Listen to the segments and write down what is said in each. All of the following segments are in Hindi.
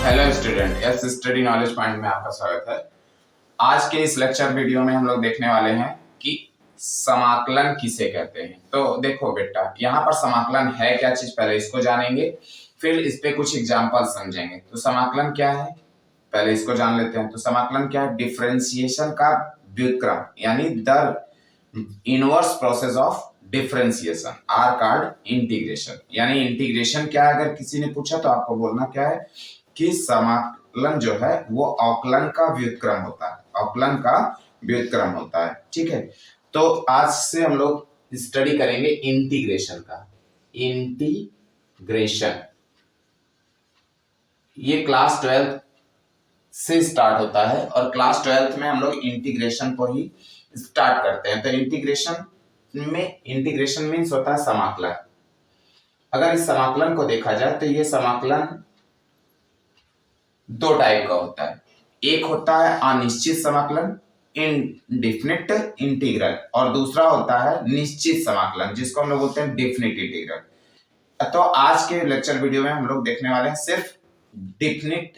Hello student, S study knowledge point में आपका स्वागत है। आज के इस लेक्चर वीडियो में हम लोग देखने वाले हैं कि समाकलन किसे कहते हैं। तो देखो बेटा, यहाँ पर समाकलन है क्या चीज, पहले इसको जानेंगे, फिर इस पे कुछ एग्जाम्पल समझेंगे। तो समाकलन क्या है, पहले इसको जान लेते हैं। तो समाकलन क्या है? डिफरेंशिएशन का व्युत्क्रम, यानी the inverse process of differentiation are called integration. यानी इंटीग्रेशन क्या है, अगर किसी ने पूछा तो आपको बोलना क्या है कि समाकलन जो है वो अवकलन का व्युत्क्रम होता है, अवकलन का व्युत्क्रम होता है। ठीक है, तो आज से हम लोग स्टडी करेंगे इंटीग्रेशन का। इंटीग्रेशन ये क्लास 12 से स्टार्ट होता है और क्लास 12 में हम लोग इंटीग्रेशन को ही स्टार्ट करते हैं। तो इंटीग्रेशन मीन्स होता है समाकलन। अगर इस समाकलन को देखा जाए तो ये समाकलन दो टाइप का होता है। एक होता है अनिश्चित समाकलन, इनडेफिनिट इंटीग्रल, और दूसरा होता है निश्चित समाकलन, जिसको हम लोग बोलते हैं डेफिनिट इंटीग्रल। तो आज के लेक्चर वीडियो में हम लोग देखने वाले हैं सिर्फ डेफिनिट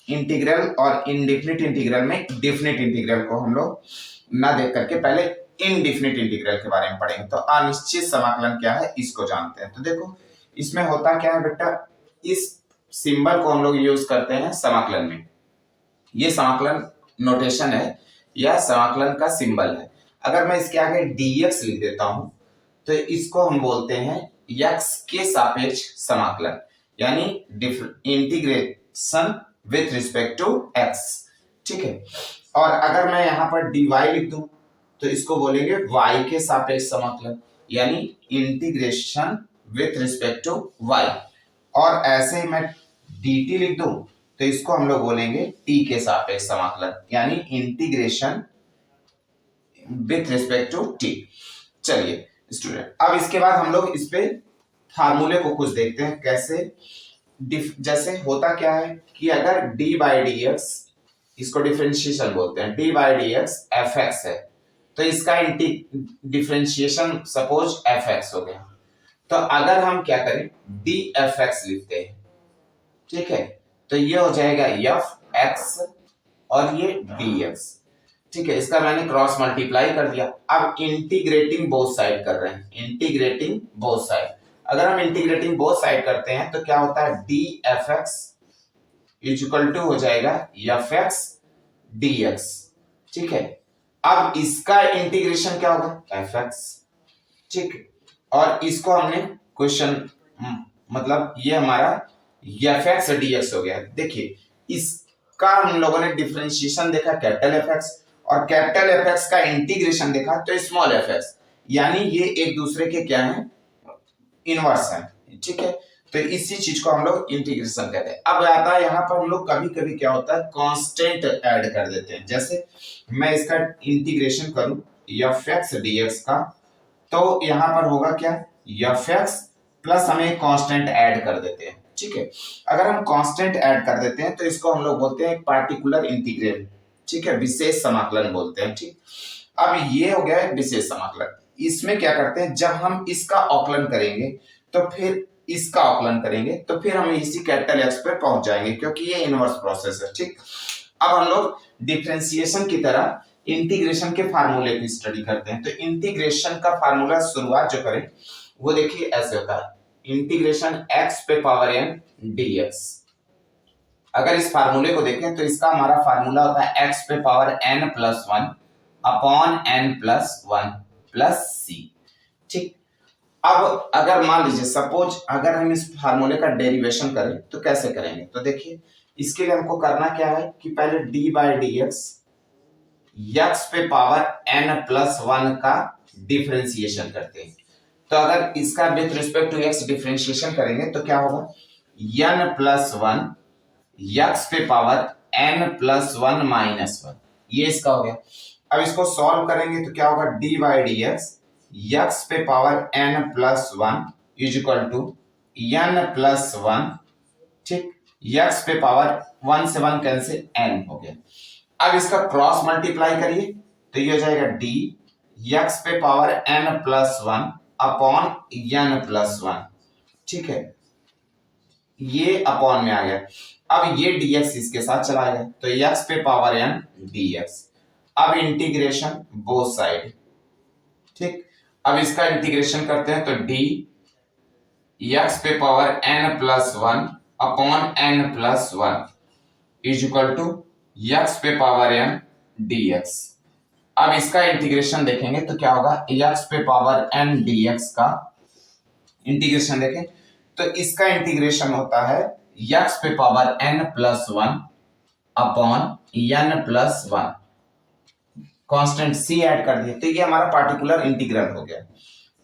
इंटीग्रल और इनडेफिनिट इंटीग्रल में डेफिनिट इंटीग्रल को हम लोग ना देख करके पहले इनडेफिनिट इंटीग्रल के बारे में पढ़ेंगे। तो अनिश्चित समाकलन क्या है इसको जानते हैं। तो देखो इसमें होता क्या है बेटा, इस सिंबल को हम लोग यूज करते हैं समाकलन में। ये समाकलन नोटेशन है या समाकलन का सिंबल है। अगर मैं इसके आगे dx लिख देता हूं तो इसको हम बोलते हैं x के सापेक्ष समाकलन, यानी integration with respect to x। ठीक है, और अगर मैं यहां पर dy लिख दूं तो इसको बोलेंगे y के सापेक्ष समाकलन, यानी integration with respect to y। और ऐसे ही मैं dt लिख दूं तो इसको हम लोग बोलेंगे t के सापेक्ष समाकलन, यानी integration with respect to t। चलिए स्टूडेंट, अब इसके बाद हम लोग इस पे फार्मूले को कुछ देखते हैं कैसे। जैसे होता क्या है कि अगर d बाई डी एक्स, इसको डिफरेंशिएशन बोलते हैं, d by D x F x है, तो इसका डिफरेंशिएशन सपोज एफ एक्स हो गया। तो अगर हम क्या करें, डी एफ एक्स लिखते हैं, ठीक है, तो ये हो जाएगा एफ एक्स और ये डी एक्स। ठीक है, इसका मैंने क्रॉस मल्टीप्लाई कर दिया। अब इंटीग्रेटिंग बोथ साइड कर रहे हैं, इंटीग्रेटिंग बोथ साइड। अगर हम इंटीग्रेटिंग बोथ साइड करते हैं तो क्या होता है, D F X equal to हो जाएगा एफ एक्स डी एक्स। ठीक है, अब इसका इंटीग्रेशन क्या होगा, एफ एक्स। ठीक, और इसको हमने क्वेश्चन मतलब ये हमारा एफ एक्स डी एक्स हो गया। देखिए इसका हम लोगों ने डिफरेंशिएशन देखा कैपिटल एफ एक्स, और कैपिटल एफ एक्स का इंटीग्रेशन देखा तो स्मॉल एफ एक्स, यानी ये एक दूसरे के क्या है, इनवर्स है। ठीक है, तो इसी चीज को हम लोग इंटीग्रेशन कहते हैं। अब आता है यहाँ पर हम लोग कभी कभी क्या होता है, कांस्टेंट ऐड कर देते हैं। जैसे मैं इसका इंटीग्रेशन करूं एफ एक्स डी एक्स का, तो यहाँ पर होगा क्या, एफ एक्स प्लस हम एक कांस्टेंट ऐड कर देते हैं। ठीक है, अगर हम कांस्टेंट ऐड कर देते हैं तो इसको हम लोग बोलते हैं पार्टिकुलर इंटीग्रल। ठीक है, विशेष समाकलन बोलते हैं। ठीक, अब ये हो गया विशेष समाकलन। इसमें क्या करते हैं, जब हम इसका अवकलन करेंगे तो फिर इसका अवकलन करेंगे तो फिर हम इसी कैपिटल एक्स पे पहुंच जाएंगे, क्योंकि ये इनवर्स प्रोसेस है। ठीक, अब हम लोग डिफरेंशिएशन की तरह इंटीग्रेशन के फार्मूले की स्टडी करते हैं। तो इंटीग्रेशन का फार्मूला शुरुआत जो करें वो देखिए ऐसे होता है, इंटीग्रेशन x पे पावर n dx। अगर इस फार्मूले को देखें तो इसका हमारा फार्मूला होता है x पे power n plus 1 upon n plus 1 plus c। ठीक, अब अगर मान लीजिए सपोज अगर हम इस फार्मूले का डेरिवेशन करें तो कैसे करेंगे, तो देखिए इसके लिए हमको करना क्या है कि पहले d by D X x पे पावर n प्लस 1 का डिफरेंशिएशन करते हैं। तो अगर इसका with respect to x differentiation करेंगे तो क्या होगा, n प्लस 1 x पे पावर n प्लस 1 माइनस 1, ये इसका हो गया। अब इसको सॉल्व करेंगे तो क्या होगा, d by D X x पे power n plus 1 is equal to n plus 1। ठीक, x पे पावर 1 से 1 कैंसिल, n हो गया। अब इसका क्रॉस मल्टीप्लाई करिए तो ये हो जाएगा d x पे power n plus 1 upon n plus 1। ठीक है, ये अपॉन में आ गया। अब ये dx इसके साथ चला गया तो x पे पावर n dx। अब इंटीग्रेशन बोथ साइड, ठीक। अब इसका इंटीग्रेशन करते हैं तो d x पे power n plus one upon n plus one is equal to x पे पावर n dx। अब इसका इंटीग्रेशन देखेंगे तो क्या होगा, x पे पावर n dx का इंटीग्रेशन देखें तो इसका इंटीग्रेशन होता है x पे power n plus one upon n plus one, constant c add कर दिया तो ये हमारा पार्टिकुलर इंटीग्रल हो गया,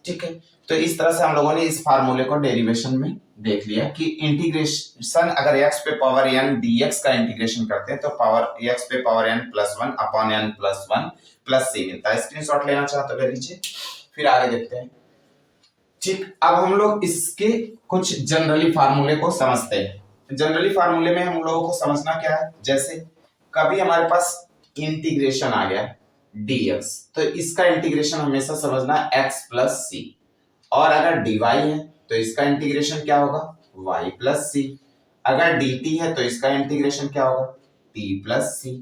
ठीक है। तो इस तरह से हम लोगों ने इस फार्मूले को डेरिवेशन में देख लिया कि इंटीग्रेशन अगर x पे पावर n dx का इंटीग्रेशन करते हैं तो पावर x पे power n plus one upon n plus one plus c मिलता है। स्क्रीनशॉट लेना चाहते तो ले लीजिए, फिर आगे देखते हैं, ठीक। अब हम लोग इसके कुछ जनरली फार्मूले को समझते हैं। जनरली फार्मूले में हम लोगों को समझना क्या है, जैसे कभी हमारे पास इंटीग्रेशन आ गया dx तो इसका इंटीग्रेशन हमेशा समझना x प्लस सी, और अगर dy है तो इसका इंटीग्रेशन क्या होगा y प्लस सी, अगर dt है तो इसका इंटीग्रेशन क्या होगा t प्लस सी।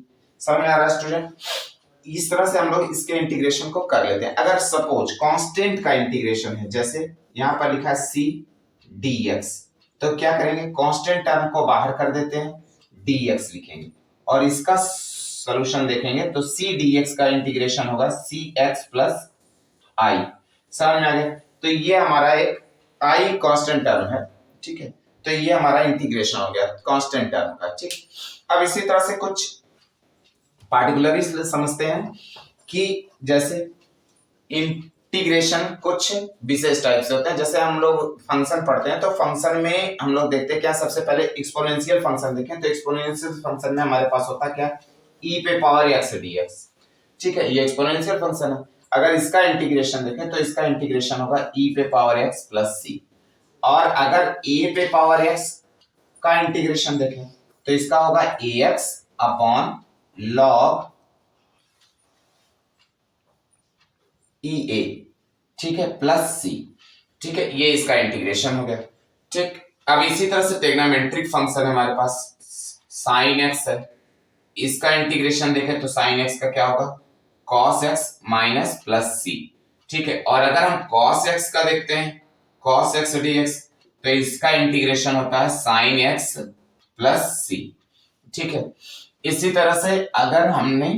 समझ में आ रहा है स्टूडेंट? इस तरह से हम लोग इसके इंटीग्रेशन को कर लेते हैं। अगर सपोज कांस्टेंट का इंटीग्रेशन है, जैसे यहाँ पर लिखा है c dx, तो क्या करेंगे कांस्टेंट टर्म को बाहर कर देते हैं, dx लिखेंगे और इसका सॉल्यूशन देखेंगे तो c dx का इंटीग्रेशन होगा cx प्लस i। समझ में आ गया? तो ये हमारा एक i कांस्टेंट टर्म है, ठीक है। तो ये हमारा इंटीग्रेशन हो गया कांस्टेंट टर्म का, ठीक। अब इसी तरह से कुछ पार्टिकुलरली समझते हैं कि जैसे इंटीग्रेशन कुछ विशेष टाइप से होता है। जैसे हम लोग फंक्शन पढ़ते हैं तो फंक्शन में हम लोग देखते हैं क्या, सबसे पहले एक्सपोनेंशियल फंक्शन देखें तो एक्सपोनेंशियल फंक्शन में हमारे पास होता है क्या, e पे पावर x dx, ठीक है। ये एक्सपोनेंशियल फंक्शन है। अगर इसका इंटीग्रेशन देखें तो इसका इंटीग्रेशन होगा e पे पावर x प्लस c, और अगर a पे पावर x का इंटीग्रेशन देखें तो इसका होगा ax अपॉन log ea, ठीक है, प्लस c, ठीक है। ये इसका इंटीग्रेशन हो गया, ठीक। अब इसी तरह से ट्रिग्नोमेट्रिक फंक्शन है हमारे पास sin x है, इसका इंटीग्रेशन देखें तो sin x का क्या होगा cos x minus plus c, ठीक है। और अगर हम cos x का देखते हैं cos x dx तो इसका इंटीग्रेशन होता है sin x प्लस c, ठीक है। इसी तरह से अगर हमने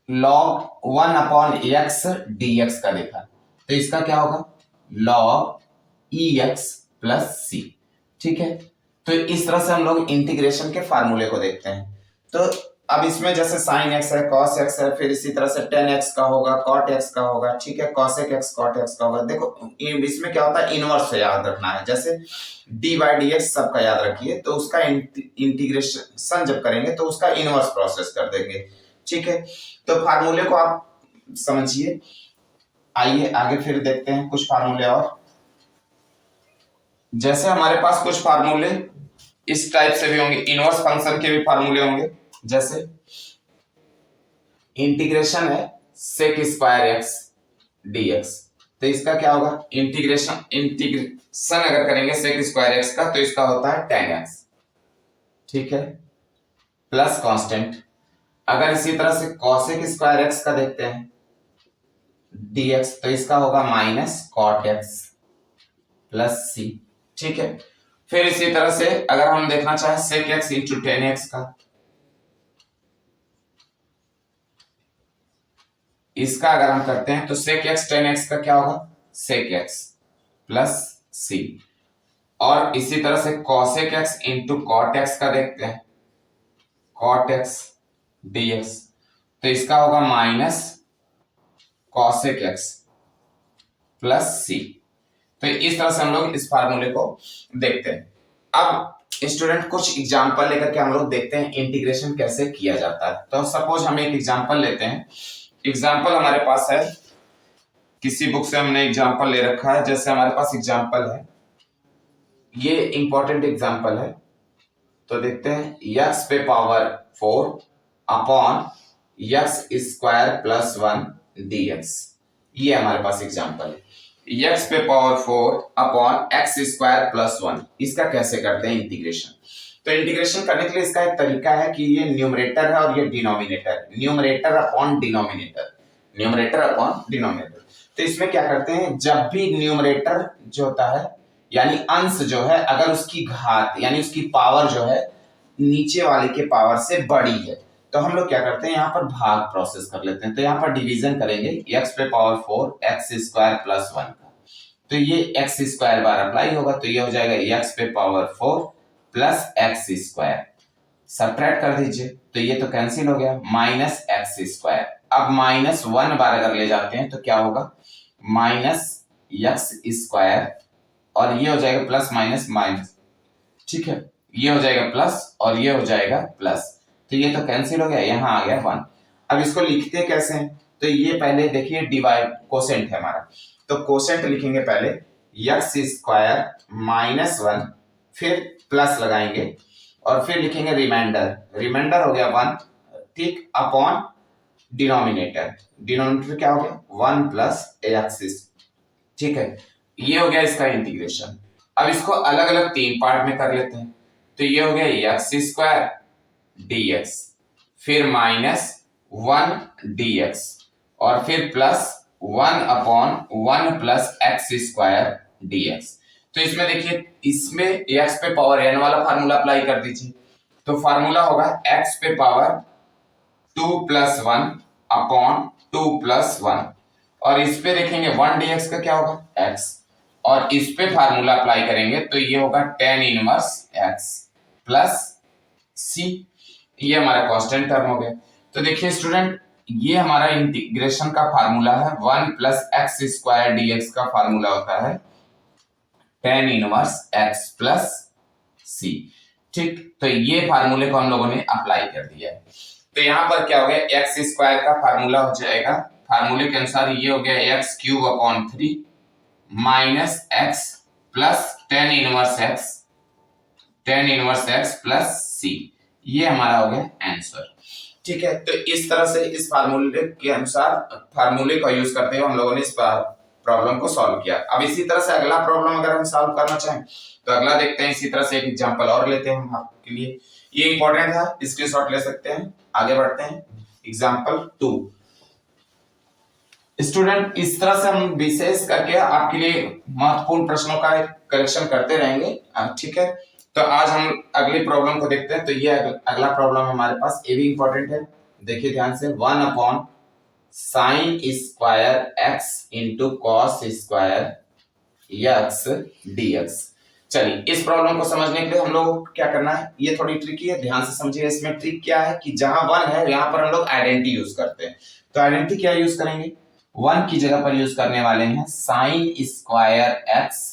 log 1 अपॉन x dx का देखा तो इसका क्या होगा log ex प्लस c, ठीक है। तो इस तरह से हम लोग इंटीग्रेशन के फार्मूले को देखते हैं। तो अब इसमें जैसे sin x है, cos x है, फिर इसी तरह से tan x का होगा, cot x का होगा, ठीक है, cosec x cot x का होगा। देखो इसमें क्या होता है इनवर्स याद रखना है, जैसे d by dx सबका याद रखिए तो उसका इंटीग्रेशन जब करेंगे तो उसका इनवर्स प्रोसेस कर देंगे, ठीक है। तो फार्मूले को आप समझिए। आइए आगे फिर देखते हैं कुछ फार्मूले और। जैसे हमारे पास कुछ फार्मूले इस टाइप से भी होंगे, इनवर्स फंक्शन के भी फार्मूले होंगे। जैसे इंटीग्रेशन है sec स्क्वायर x dx तो इसका क्या होगा इंटीग्रेशन अगर करेंगे sec स्क्वायर x का तो इसका होता है tan x, ठीक है, प्लस कांस्टेंट। अगर इसी तरह से cosec स्क्वायर x का देखते हैं dx तो इसका होगा minus cot x plus c, ठीक है। फिर इसी तरह से अगर हम देखना चाहें sec x into tan x का, इसका अगर हम करते हैं तो sec x tan x का क्या होगा sec x प्लस c, और इसी तरह से cosec x into cot x का देखते हैं cot x dx तो इसका होगा minus cosec x plus c। तो इस तरह से हम लोग इस फार्मूले को देखते हैं। अब स्टूडेंट कुछ एग्जांपल लेकर के हम लोग देखते हैं इंटीग्रेशन कैसे किया जाता है। तो सपोज हम एक एग्जांपल लेते हैं। एग्जांपल हमारे पास है, किसी बुक से हमने एग्जांपल ले रखा है। जैसे हमारे पास एग्जांपल है, ये इंपॉर्टेंट एग्जांपल है, तो देखते हैं x पे power 4 upon x square plus 1 dx। ये हमारे पास एग्जांपल है। एक्स पे power 4 upon x square plus 1। इसका कैसे करते हैं इंटीग्रेशन? तो इंटीग्रेशन करने के लिए इसका एक तरीका है कि ये न्यूमरेटर है और ये denominator, numerator upon denominator, numerator upon denominator. तो इसमें क्या करते हैं, जब भी न्यूमरेटर जो होता है यानी अंश जो है, अगर उसकी घात यानी उसकी पावर जो है नीचे वाले के पावर से बड़ी है, तो हम लोग क्या करते हैं, यहाँ पर भाग प्रोसेस कर लेते हैं। तो यहाँ पर डिवीजन करेंगे एक्स पे पावर 4 एक्स स्क्वायर प्लस 1 का, तो ये एक्स स्क्वायर बार अप्लाई होगा, तो ये हो जाएगा एक्स पे power 4 plus x square. Subtract कर दीजिए तो ये तो कैंसिल हो गया, माइनस एक्स स्क्वायर। अब माइनस 1 बार अगर ले जाते हैं तो क्या होगा, माइनस एक्स स्क्वायर, और ये हो जाएगा प्लस माइनस माइनस, ठीक है, ये हो जाएगा प्लस और ये हो जाएगा प्लस, तो ये तो कैंसिल हो गया, यहाँ आ गया 1। अब इसको लिखते कैसे हैं, तो ये पहले देखिए डिवाइड कोसेंट है हमारा, तो कोसेंट लिखेंगे पहले एक्स स्क्वायर माइनस 1, फिर प्लस लगाएंगे और फिर लिखेंगे रिमाइंडर, रिमाइंडर हो गया 1, ठीक, अपॉन डिनोमिनेटर, डिनोमिनेटर क्या हो गया 1 प्लस एक्स, ठीक है। ये हो गया इसका इंटीग्रेशन। अब इसको अलग अलग 3 पार्ट में कर लेते हैं, तो ये हो गया एक्स स्क्वायर dx, फिर माइनस 1 dx, और फिर plus 1 upon 1 plus x square dx। तो इसमें देखिए, इसमें x पे पावर n वाला फार्मूला अप्लाई कर दीजिए, तो फार्मूला होगा x पे पावर 2 प्लस 1 अपॉन 2 प्लस 1, और इस पे देखेंगे 1 dx का क्या होगा x, और इस पे फार्मूला अप्लाई करेंगे तो ये होगा tan inverse x plus c, ये हमारा कांस्टेंट टर्म हो गया। तो देखिए स्टूडेंट, ये हमारा इंटीग्रेशन का फार्मूला है, 1 प्लस एक्स स्क्वायर dx का फार्मूला होता है tan inverse x plus c, ठीक। तो ये फार्मूले को हम लोगों ने अप्लाई कर दिया है। तो यहाँ पर क्या हो गया, एक्स स्क्वायर का फार्मूला हो जाएगा, फार्मूले के अनुसार ये हो गया X cube upon 3 minus X plus tan inverse X plus C, ये हमारा हो गया आंसर, ठीक है। तो इस तरह से इस फार्मूले के अनुसार, फार्मूले का यूज करते हुए हम लोगों ने इस प्रॉब्लम को सॉल्व किया। अब इसी तरह से अगला प्रॉब्लम अगर हम सॉल्व करना चाहें तो अगला देखते हैं। इसी तरह से एक एग्जांपल और लेते हैं हम आपके लिए, ये इंपॉर्टेंट था, स्क्रीनशॉट ले सकते हैं। आगे बढ़ते हैं, एग्जांपल 2। स्टूडेंट, इस तरह से हम विशेष करके आपके लिए महत्वपूर्ण प्रश्नों का कलेक्शन करते रहेंगे, ठीक है। तो आज हम अगली प्रॉब्लम को देखते हैं। तो ये अगला प्रॉब्लम हमारे पास, ये भी इंपॉर्टेंट है, देखिए ध्यान से, 1 upon sine square X into cos square X DX. चलिए, इस प्रॉब्लम को समझने के लिए हम लोग क्या करना है, ये थोड़ी ट्रिकी है, ध्यान से समझिए। इसमें ट्रिक क्या है कि जहां 1 है यहाँ पर हम लोग आइडेंटिटी यूज करते हैं। तो आइडेंटिटी क्या यूज करेंगे, 1 की जगह पर यूज करने वाले हैं sine square X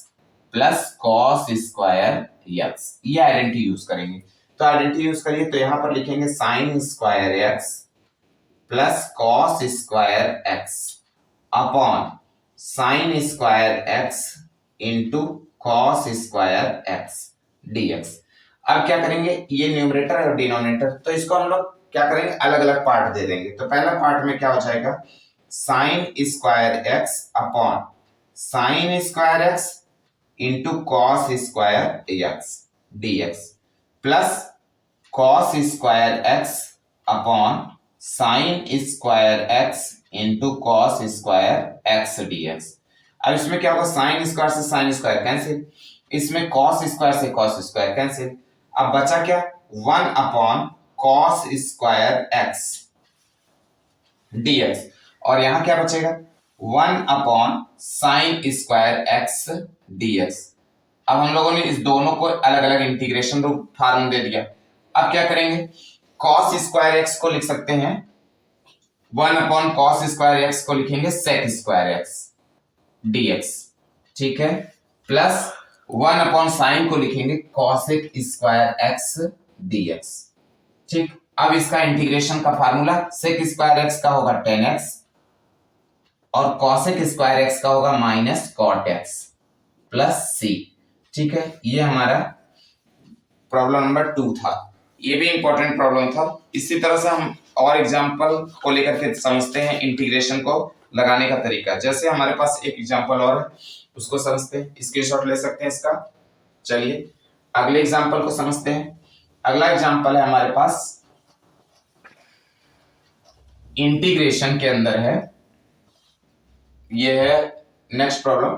plus cos square X, ये आइडेंटिटी यूज करेंगे। तो आइडेंटिटी यूज करिए, तो यहां पर लिखेंगे sine square X plus cos square X upon sine square X into cos square X DX. अब क्या करेंगे, ये न्यूमरेटर और डिनोमिनेटर, तो इसको हम लोग क्या करेंगे, अलग अलग पार्ट दे देंगे। तो पहला पार्ट में क्या हो जाएगा, sine square X upon sine square X into cos square X DX plus cos square X upon sine square X into cos square X DX. अब इसमें क्या होगा, साइन स्क्वायर से साइन स्क्वायर कैंसिल, इसमें कॉस स्क्वायर से कॉस स्क्वायर कैंसिल। अब बचा क्या, 1 upon cos square X DX, और यहां क्या बचेगा, 1 upon sine square X DX. अब हम लोगों ने इस दोनों को अलग अलग इंटीग्रेशन रूप फॉर्म दे दिया। अब क्या करेंगे, कॉस स्क्वायर एक्स को लिख सकते हैं, 1 अपॉन कॉस स्क्वायर एक्स को लिखेंगे सेक स्क्वायर एक्स डीएक्स, ठीक है, प्लस 1 अपॉन साइन को लिखेंगे कॉसेक स्क्वायर एक्स डीएक्स, ठीक। अब इसका इंटीग्रेशन का फार्मूला, सेक स्क्वायर एक्स का होगा tan x और कॉसेक स्क्वायर एक्स का होगा माइनस कॉट एक्स प्लस सी, ठीक है। ये हमारा प्रॉब्लम नंबर 2 था, ये भी इंपॉर्टेंट प्रॉब्लम था। इसी तरह से हम और एग्जांपल को लेकर के समझते हैं इंटीग्रेशन को लगाने का तरीका। जैसे हमारे पास एक एग्जांपल और है, उसको समझते हैं, स्क्रीनशॉट ले सकते हैं इसका। चलिए अगले एग्जांपल को समझते हैं। अगला एग्जांपल है हमारे पास इंटीग्रेशन के अंदर है, ये है नेक्स्ट प्रॉब्लम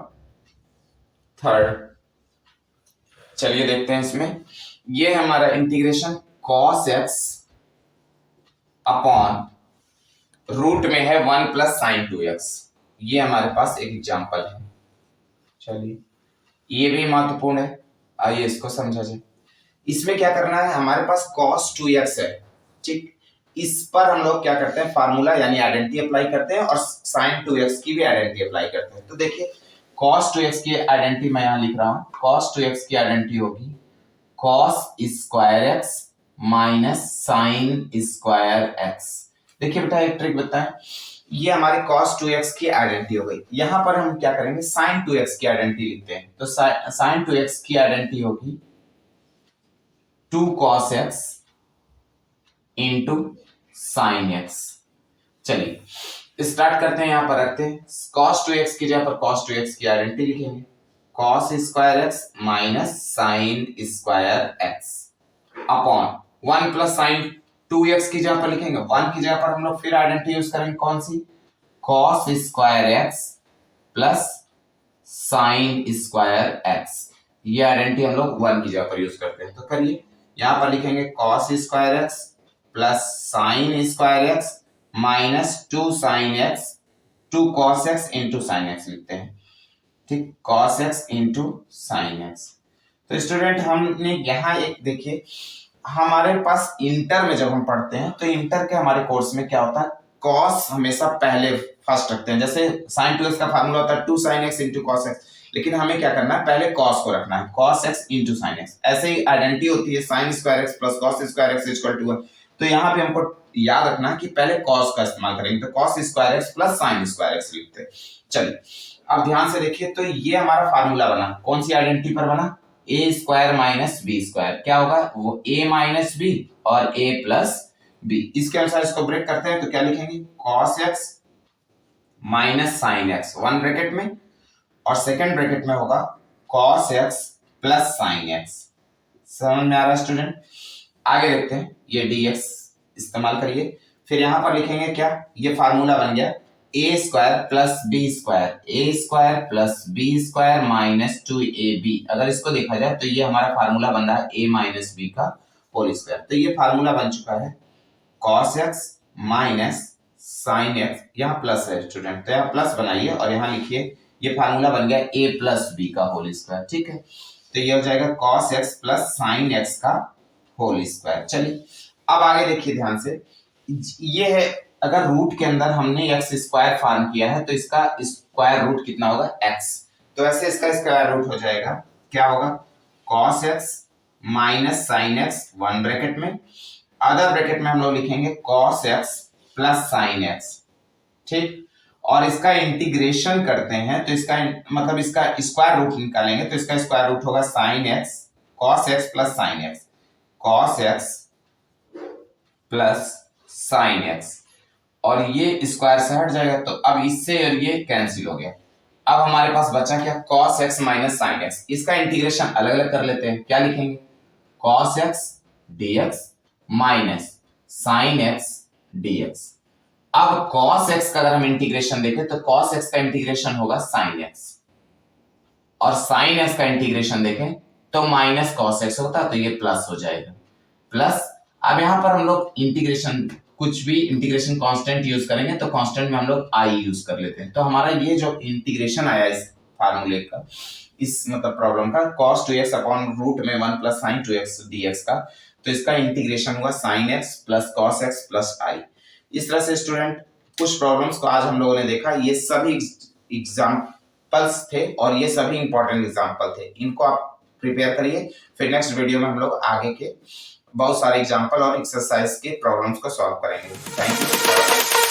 थर्ड। चलिए देखते हैं इसमें, ये है हमारा integration cos x upon root में है 1 प्लस साइन 2x। ये हमारे पास एक एग्जांपल है। चलिए ये भी महत्वपूर्ण है, आइए इसको समझा जाए। इसमें क्या करना है, हमारे पास cos 2x है, ठीक। इस पर हम लोग क्या करते हैं, फार्मूला यानी आइडेंटिटी अप्लाई करते हैं और sin 2x की भी आइडेंटिटी अप्लाई करते हैं। तो देखिए cos 2x की आइडेंटिटी मैं यहां लिख रहा हूं। cos 2x की आइडेंटिटी होगी cos square x minus sign square x। देखिए बेटा एक ट्रिक बताएं, ये हमारे cos 2x की आइडेंटिटी हो गई। यहां पर हम क्या करेंगे, sin 2x की आइडेंटिटी लिखते हैं। तो sin 2x की आइडेंटिटी होगी 2 cos x into sine x। चलिए स्टार्ट करते हैं, यहां पर रखते हैं cos 2x की जगह पर cos 2x की आइडेंटिटी लिखेंगे cos square x minus sign square x upon 1 plus sign 2x की जगह पर लिखेंगे 1 की जगह पर हम लोग फिर आइडेंटिटी यूज करेंगे, कौन सी, cos square x plus sine square x। ये आइडेंटिटी हम लोग 1 की जगह पर यूज करते हैं। तो करिए, यहां पर लिखेंगे cos square x plus sine square x minus 2 sine x 2 cos x into sine x लिखते हैं, ठीक, cos x into sine x। तो स्टूडेंट हमने यहाँ एक देखिए, हमारे पास इंटर में जब हम पढ़ते हैं तो इंटर के हमारे कोर्स में क्या होता है, cos हमेशा पहले फर्स्ट रखते हैं। जैसे sin 2x का फार्मूला होता है 2 sin x into cos x, लेकिन हमें क्या करना है, पहले cos को रखना है, cos x into sin x। ऐसे ही आइडेंटिटी होती है sin square x plus cos square x equal to 1। तो यहाँ पे हमको याद रखना है कि पहले cos का इस्तेमाल करेंगे, तो cos square x plus sin square x लिखते हैं। चलिए अब ध्यान से देखिए, तो ये हमारा फार्मूला बना, कौन सी आइडेंटिटी पर बना, ए स्क्वायर माइनस बी स्क्वायर। क्या होगा, वो ए माइनस बी और ए प्लस बी। इसके अनुसार इसको ब्रेक करते हैं, तो क्या लिखेंगे, cos x minus sine x 1 bracket में और सेकंड ब्रैकेट में होगा cos x plus sine x। समझ में आ रहा है स्टूडेंट? आगे देखते हैं, ये dx इस्तेमाल करिए, फिर यहां पर लिखेंगे क्या, ये फार्मूला बन गया A square plus B square, A square plus B square minus 2ab। अगर इसको देखा जाए तो ये हमारा फार्मूला बन रहा है a माइनस बी का होल स्क्वायर। तो ये फार्मूला बन चुका है cos x minus sine x, यहाँ प्लस है स्टूडेंट, तो यहाँ प्लस बनाइए और यहाँ लिखिए ये फार्मूला बन गया a प्लस बी का होल स्क्वायर, ठीक है। तो ये हो जाएगा cos x plus sine x का होल स्क्वायर। चलिए अब आगे देखिए ध्यान से, ये है अगर रूट के अंदर हमने x स्क्वायर फॉर्म किया है तो इसका स्क्वायर रूट कितना होगा, x। तो ऐसे इसका स्क्वायर रूट हो जाएगा, क्या होगा, cos x minus sine x 1 bracket में, अदर ब्रैकेट में हम लोग लिखेंगे cos x plus sine x, ठीक। और इसका इंटीग्रेशन करते हैं तो इसका मतलब इसका स्क्वायर रूट निकालेंगे तो इसका स्क्वायर रूट होगा sine x cos x plus sine x, cos x plus sine x, और ये स्क्वायर से हट जाएगा तो अब इससे और ये कैंसिल हो गया। अब हमारे पास बचा क्या, cos x minus sine x। इसका इंटीग्रेशन अलग अलग कर लेते हैं, क्या लिखेंगे, cos x dx minus sine x dx। अब cos x का अगर हम इंटीग्रेशन देखें तो cos x का इंटीग्रेशन होगा sin x और sin x का इंटीग्रेशन देखें तो माइनस cos x होता, तो ये प्लस हो जाएगा, प्लस। अब यहां पर हम लोग इंटीग्रेशन कुछ भी इंटीग्रेशन कांस्टेंट यूज करेंगे तो कांस्टेंट में हम लोग आई यूज कर लेते हैं। तो हमारा ये जो इंटीग्रेशन आया इस फार्मूले का, इस मतलब प्रॉब्लम का cos 2x अपॉन रूट में 1 प्लस साइन 2x dx का, तो इसका इंटीग्रेशन हुआ sin x plus cos x plus I. इस तरह से स्टूडेंट कुछ प्रॉब्लम्स को आज हम लोगों ने देखा, ये सभी एग्जाम्पल्स थे और ये सभी इंपॉर्टेंट एग्जाम्पल थे, इनको आप प्रिपेयर करिए। फिर नेक्स्ट वीडियो में हम लोग आगे के बहुत सारे एग्जाम्पल और एक्सरसाइज के प्रॉब्लम्स को सॉल्व करेंगे। Thank you.